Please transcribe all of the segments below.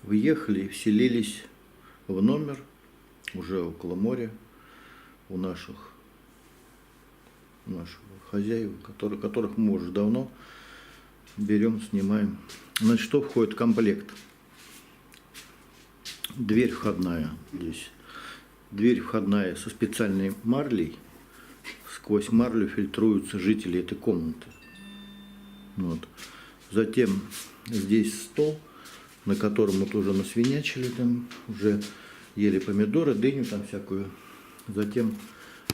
Въехали и вселились в номер уже около моря у наших хозяев, которых мы уже давно берем, снимаем. Значит, что входит в комплект? Дверь входная здесь. Дверь входная со специальной марлей. Сквозь марлю фильтруются жители этой комнаты. Вот. Затем здесь стол, на котором вот уже насвинячили, там уже ели помидоры, дыню там всякую. Затем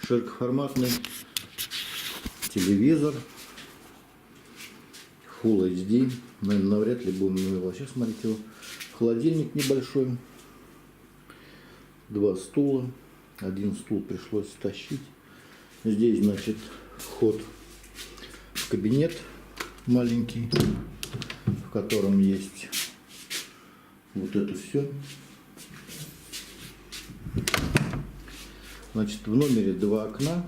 широкоформатный телевизор Full HD. Наверное, навряд ли будем его вообще смотреть его. Холодильник небольшой. 2 стула. Один стул пришлось стащить. Здесь, значит, вход в кабинет маленький, в котором есть вот это все. Значит, в номере 2 окна.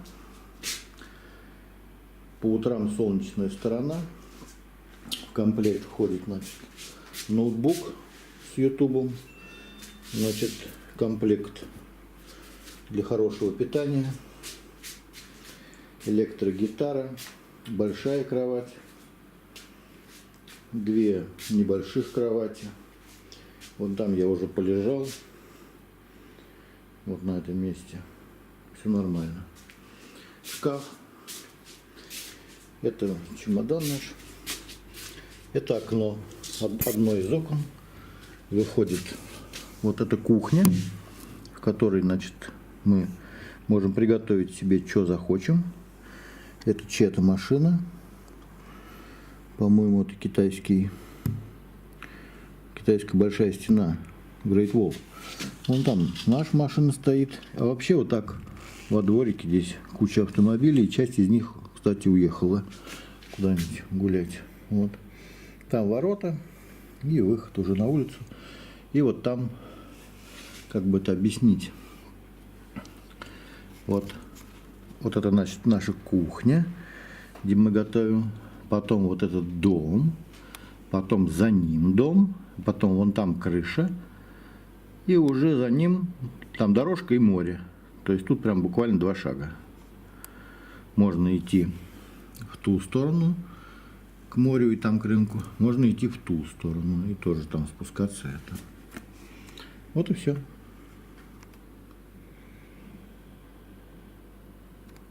По утрам солнечная сторона. В комплект входит, значит, ноутбук с ютубом. Значит, комплект для хорошего питания. Электрогитара. Большая кровать. 2 небольших кровати. Вот там я уже полежал. Вот на этом месте. Все нормально. Шкаф. Это чемодан наш. Это окно. Одно из окон. Выходит вот эта кухня, в которой, значит, мы можем приготовить себе, что захочем. Это чья-то машина. По-моему, это китайская большая стена. Great Wall. Вон там наша машина стоит. А вообще вот так во дворике здесь куча автомобилей. Часть из них, кстати, уехала куда-нибудь гулять. Вот. Там ворота и выход уже на улицу. И вот там, как бы это объяснить, вот это, значит, наша кухня, где мы готовим. Потом вот этот дом, потом за ним дом, потом вон там крыша, и уже за ним там дорожка и море. То есть тут прям буквально 2 шага. Можно идти в ту сторону, к морю и там к рынку. Можно идти в ту сторону и тоже там спускаться. Это. Вот и все.